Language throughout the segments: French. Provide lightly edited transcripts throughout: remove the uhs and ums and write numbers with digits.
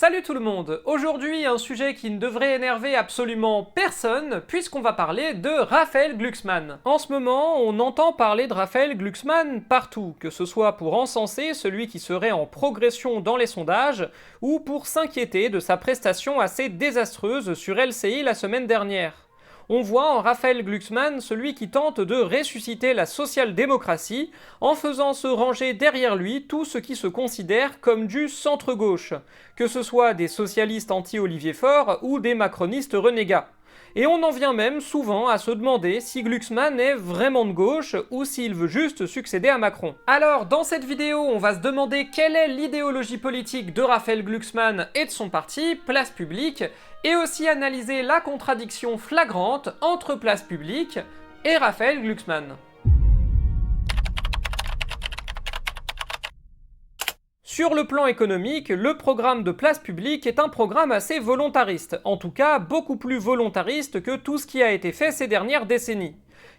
Salut tout le monde! Aujourd'hui, un sujet qui ne devrait énerver absolument personne, puisqu'on va parler de Raphaël Glucksmann. En ce moment, on entend parler de Raphaël Glucksmann partout, que ce soit pour encenser celui qui serait en progression dans les sondages, ou pour s'inquiéter de sa prestation assez désastreuse sur LCI la semaine dernière. On voit en Raphaël Glucksmann celui qui tente de ressusciter la social-démocratie en faisant se ranger derrière lui tout ce qui se considère comme du centre-gauche, que ce soit des socialistes anti-Olivier Faure ou des macronistes renégats. Et on en vient même souvent à se demander si Glucksmann est vraiment de gauche ou s'il veut juste succéder à Macron. Alors, dans cette vidéo, on va se demander quelle est l'idéologie politique de Raphaël Glucksmann et de son parti, Place Publique, et aussi analyser la contradiction flagrante entre Place Publique et Raphaël Glucksmann. Sur le plan économique, le programme de Place Publique est un programme assez volontariste, en tout cas beaucoup plus volontariste que tout ce qui a été fait ces dernières décennies.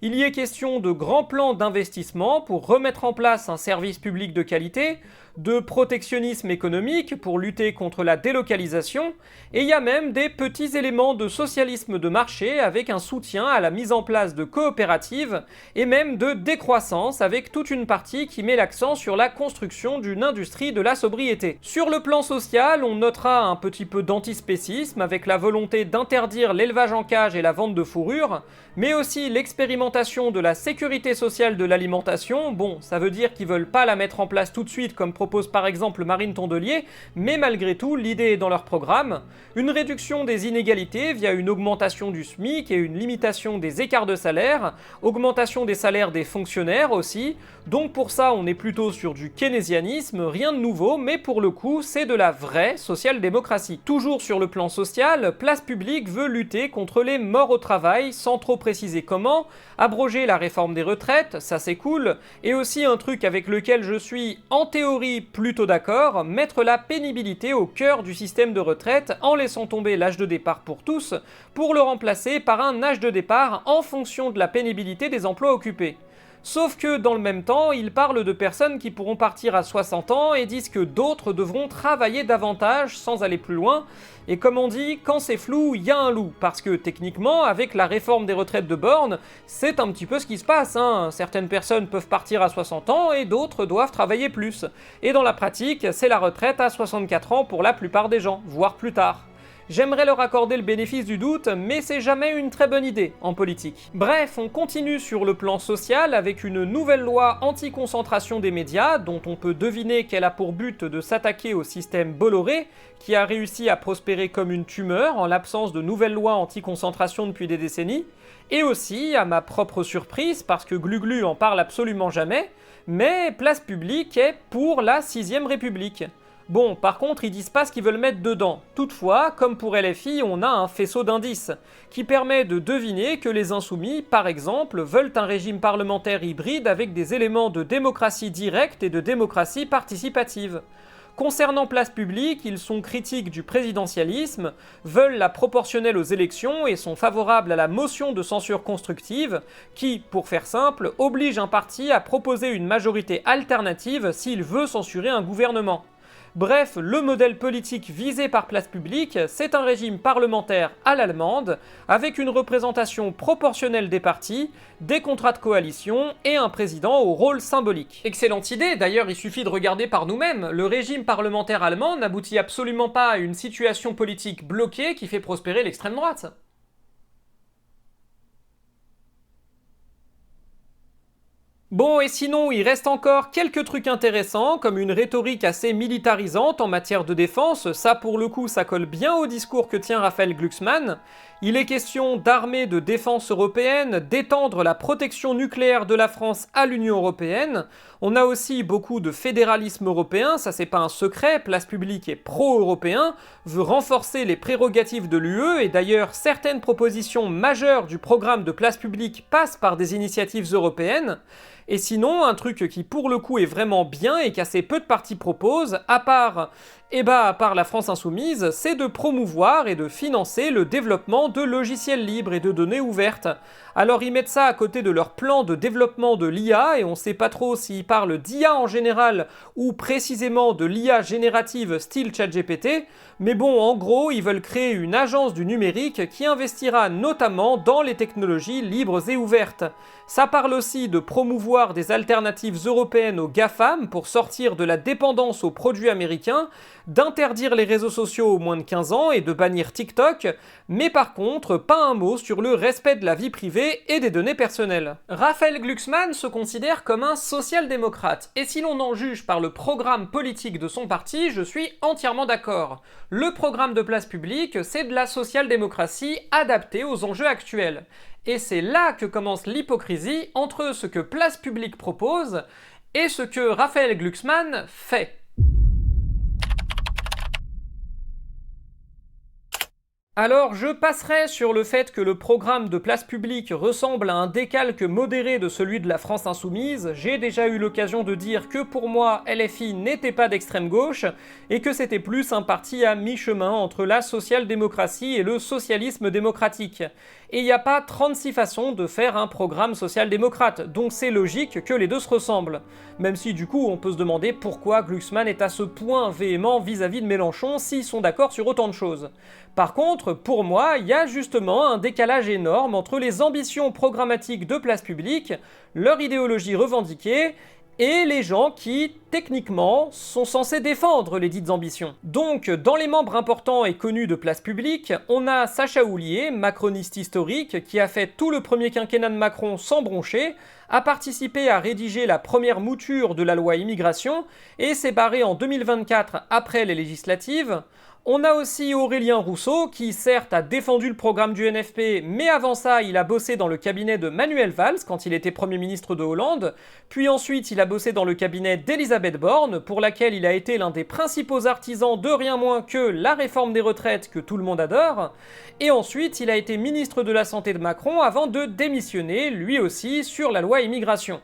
Il y est question de grands plans d'investissement pour remettre en place un service public de qualité, de protectionnisme économique pour lutter contre la délocalisation, et il y a même des petits éléments de socialisme de marché avec un soutien à la mise en place de coopératives, et même de décroissance avec toute une partie qui met l'accent sur la construction d'une industrie de la sobriété. Sur le plan social, on notera un petit peu d'antispécisme avec la volonté d'interdire l'élevage en cage et la vente de fourrure, mais aussi l'expérimentation de la sécurité sociale de l'alimentation. Bon, ça veut dire qu'ils veulent pas la mettre en place tout de suite comme propose par exemple Marine Tondelier, mais malgré tout, l'idée est dans leur programme. Une réduction des inégalités via une augmentation du SMIC et une limitation des écarts de salaire, augmentation des salaires des fonctionnaires aussi. Donc pour ça, on est plutôt sur du keynésianisme, rien de nouveau, mais pour le coup, c'est de la vraie social-démocratie. Toujours sur le plan social, Place Publique veut lutter contre les morts au travail, sans trop préciser comment, abroger la réforme des retraites, ça c'est cool, et aussi un truc avec lequel je suis en théorie plutôt d'accord, mettre la pénibilité au cœur du système de retraite en laissant tomber l'âge de départ pour tous, pour le remplacer par un âge de départ en fonction de la pénibilité des emplois occupés. Sauf que dans le même temps, ils parlent de personnes qui pourront partir à 60 ans et disent que d'autres devront travailler davantage sans aller plus loin. Et comme on dit, quand c'est flou, il y a un loup. Parce que techniquement, avec la réforme des retraites de Borne, c'est un petit peu ce qui se passe, hein. Certaines personnes peuvent partir à 60 ans et d'autres doivent travailler plus. Et dans la pratique, c'est la retraite à 64 ans pour la plupart des gens, voire plus tard. J'aimerais leur accorder le bénéfice du doute, mais c'est jamais une très bonne idée en politique. Bref, on continue sur le plan social avec une nouvelle loi anti-concentration des médias, dont on peut deviner qu'elle a pour but de s'attaquer au système Bolloré, qui a réussi à prospérer comme une tumeur en l'absence de nouvelles lois anti-concentration depuis des décennies, et aussi, à ma propre surprise, parce que Gluglu en parle absolument jamais, mais Place Publique est pour la 6ème République. Bon, par contre, ils disent pas ce qu'ils veulent mettre dedans. Toutefois, comme pour LFI, on a un faisceau d'indices, qui permet de deviner que les Insoumis, par exemple, veulent un régime parlementaire hybride avec des éléments de démocratie directe et de démocratie participative. Concernant Place Publique, ils sont critiques du présidentialisme, veulent la proportionnelle aux élections et sont favorables à la motion de censure constructive, qui, pour faire simple, oblige un parti à proposer une majorité alternative s'il veut censurer un gouvernement. Bref, le modèle politique visé par Place Publique, c'est un régime parlementaire à l'allemande, avec une représentation proportionnelle des partis, des contrats de coalition et un président au rôle symbolique. Excellente idée, d'ailleurs il suffit de regarder par nous-mêmes, le régime parlementaire allemand n'aboutit absolument pas à une situation politique bloquée qui fait prospérer l'extrême droite. Bon, et sinon, il reste encore quelques trucs intéressants, comme une rhétorique assez militarisante en matière de défense, ça pour le coup ça colle bien au discours que tient Raphaël Glucksmann. Il est question d'armée de défense européenne, d'étendre la protection nucléaire de la France à l'Union européenne. On a aussi beaucoup de fédéralisme européen, ça c'est pas un secret, Place Publique est pro-européen, veut renforcer les prérogatives de l'UE, et d'ailleurs certaines propositions majeures du programme de Place Publique passent par des initiatives européennes. Et sinon, un truc qui pour le coup est vraiment bien et qu'assez peu de partis proposent, à part Et bah, à part la France Insoumise, c'est de promouvoir et de financer le développement de logiciels libres et de données ouvertes. Alors ils mettent ça à côté de leur plan de développement de l'IA, et on sait pas trop s'ils parlent d'IA en général ou précisément de l'IA générative style ChatGPT, mais bon, en gros, ils veulent créer une agence du numérique qui investira notamment dans les technologies libres et ouvertes. Ça parle aussi de promouvoir des alternatives européennes aux GAFAM pour sortir de la dépendance aux produits américains, d'interdire les réseaux sociaux aux moins de 15 ans et de bannir TikTok, mais par contre, pas un mot sur le respect de la vie privée et des données personnelles. Raphaël Glucksmann se considère comme un social-démocrate, et si l'on en juge par le programme politique de son parti, je suis entièrement d'accord. Le programme de Place Publique, c'est de la social-démocratie adaptée aux enjeux actuels. Et c'est là que commence l'hypocrisie entre ce que Place Publique propose et ce que Raphaël Glucksmann fait. Alors je passerai sur le fait que le programme de Place Publique ressemble à un décalque modéré de celui de la France Insoumise. J'ai déjà eu l'occasion de dire que pour moi, LFI n'était pas d'extrême gauche et que c'était plus un parti à mi-chemin entre la social-démocratie et le socialisme démocratique. Et il n'y a pas 36 façons de faire un programme social-démocrate, donc c'est logique que les deux se ressemblent. Même si du coup on peut se demander pourquoi Glucksmann est à ce point véhément vis-à-vis de Mélenchon s'ils sont d'accord sur autant de choses. Par contre, pour moi, il y a justement un décalage énorme entre les ambitions programmatiques de Place Publique, leur idéologie revendiquée, et les gens qui, techniquement, sont censés défendre les dites ambitions. Donc, dans les membres importants et connus de Place Publique, on a Sacha Houlié, macroniste historique, qui a fait tout le premier quinquennat de Macron sans broncher, a participé à rédiger la première mouture de la loi immigration, et s'est barré en 2024 après les législatives. On a aussi Aurélien Rousseau, qui certes a défendu le programme du NFP, mais avant ça, il a bossé dans le cabinet de Manuel Valls quand il était Premier ministre de Hollande, puis ensuite il a bossé dans le cabinet d'Elisabeth Borne, pour laquelle il a été l'un des principaux artisans de rien moins que la réforme des retraites que tout le monde adore, et ensuite il a été ministre de la Santé de Macron avant de démissionner, lui aussi, sur la loi immigration.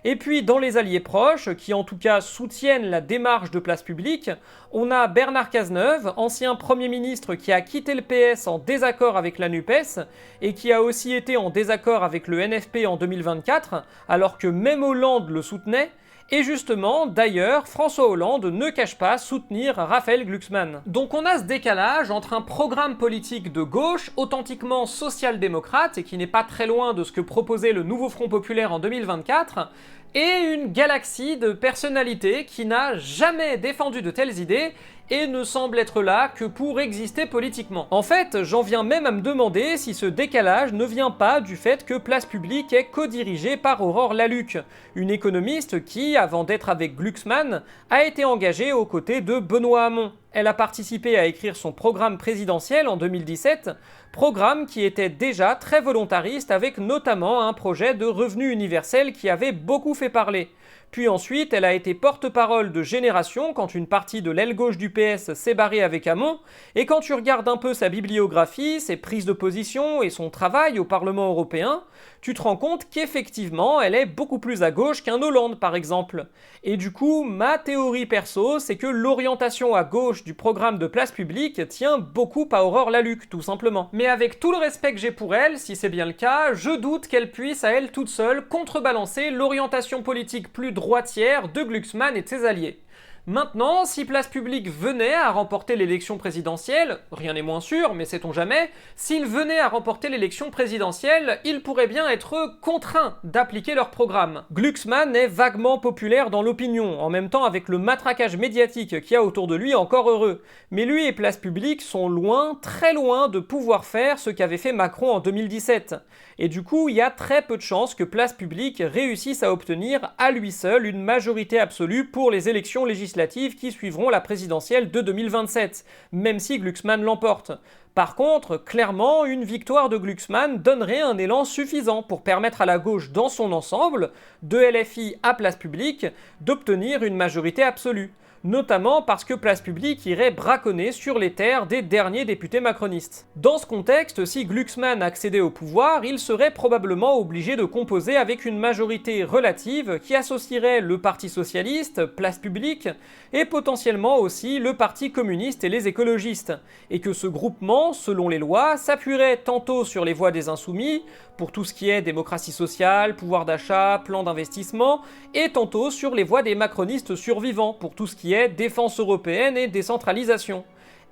Et puis dans les alliés proches, qui en tout cas soutiennent la démarche de Place Publique, on a Bernard Cazeneuve, ancien Premier ministre qui a quitté le PS en désaccord avec la NUPES, et qui a aussi été en désaccord avec le NFP en 2024, alors que même Hollande le soutenait, et justement, d'ailleurs, François Hollande ne cache pas soutenir Raphaël Glucksmann. Donc on a ce décalage entre un programme politique de gauche, authentiquement social-démocrate, et qui n'est pas très loin de ce que proposait le Nouveau Front Populaire en 2024, et une galaxie de personnalités qui n'a jamais défendu de telles idées et ne semble être là que pour exister politiquement. En fait, j'en viens même à me demander si ce décalage ne vient pas du fait que Place Publique est co-dirigée par Aurore Lalucq, une économiste qui, avant d'être avec Glucksmann, a été engagée aux côtés de Benoît Hamon. Elle a participé à écrire son programme présidentiel en 2017, programme qui était déjà très volontariste avec notamment un projet de revenu universel qui avait beaucoup fait parler. Puis ensuite, elle a été porte-parole de Génération quand une partie de l'aile gauche du PS s'est barrée avec Hamon, et quand tu regardes un peu sa bibliographie, ses prises de position et son travail au Parlement européen, tu te rends compte qu'effectivement, elle est beaucoup plus à gauche qu'un Hollande par exemple. Et du coup, ma théorie perso, c'est que l'orientation à gauche du programme de Place Publique tient beaucoup à Aurore Lalucq, tout simplement. Mais avec tout le respect que j'ai pour elle, si c'est bien le cas, je doute qu'elle puisse à elle toute seule contrebalancer l'orientation politique plus droitière de Glucksmann et de ses alliés. Maintenant, si Place Publique venait à remporter l'élection présidentielle, rien n'est moins sûr, mais sait-on jamais, s'ils venaient à remporter l'élection présidentielle, ils pourraient bien être contraints d'appliquer leur programme. Glucksmann est vaguement populaire dans l'opinion, en même temps avec le matraquage médiatique qu'il y a autour de lui, encore heureux. Mais lui et Place Publique sont loin, très loin de pouvoir faire ce qu'avait fait Macron en 2017. Et du coup, il y a très peu de chances que Place Publique réussisse à obtenir à lui seul une majorité absolue pour les élections législatives qui suivront la présidentielle de 2027, même si Glucksmann l'emporte. Par contre, clairement, une victoire de Glucksmann donnerait un élan suffisant pour permettre à la gauche dans son ensemble, de LFI à Place Publique, d'obtenir une majorité absolue. notamment parce que Place Publique irait braconner sur les terres des derniers députés macronistes. Dans ce contexte, si Glucksmann accédait au pouvoir, il serait probablement obligé de composer avec une majorité relative qui associerait le Parti socialiste, Place Publique, et potentiellement aussi le Parti communiste et les écologistes, et que ce groupement, selon les lois, s'appuierait tantôt sur les voix des insoumis, pour tout ce qui est démocratie sociale, pouvoir d'achat, plan d'investissement, et tantôt sur les voix des macronistes survivants, pour tout ce qui est défense européenne et décentralisation.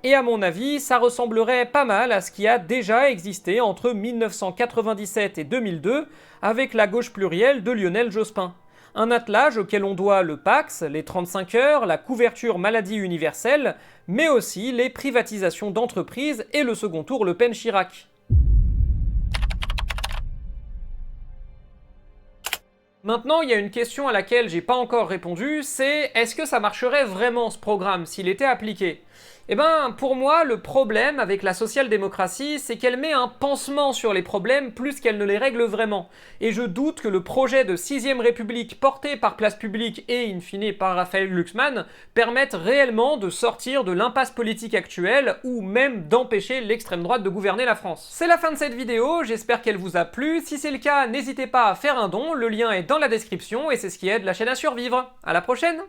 Et à mon avis, ça ressemblerait pas mal à ce qui a déjà existé entre 1997 et 2002 avec la gauche plurielle de Lionel Jospin. Un attelage auquel on doit le Pacs, les 35 heures, la couverture maladie universelle, mais aussi les privatisations d'entreprises et le second tour Le Pen-Chirac. Maintenant, il y a une question à laquelle j'ai pas encore répondu, c'est est-ce que ça marcherait vraiment ce programme s'il était appliqué ? Eh ben, pour moi, le problème avec la social-démocratie, c'est qu'elle met un pansement sur les problèmes plus qu'elle ne les règle vraiment. Et je doute que le projet de 6ème République porté par Place Publique et in fine par Raphaël Glucksmann permette réellement de sortir de l'impasse politique actuelle ou même d'empêcher l'extrême droite de gouverner la France. C'est la fin de cette vidéo, j'espère qu'elle vous a plu. Si c'est le cas, n'hésitez pas à faire un don, le lien est dans la description et c'est ce qui aide la chaîne à survivre. À la prochaine!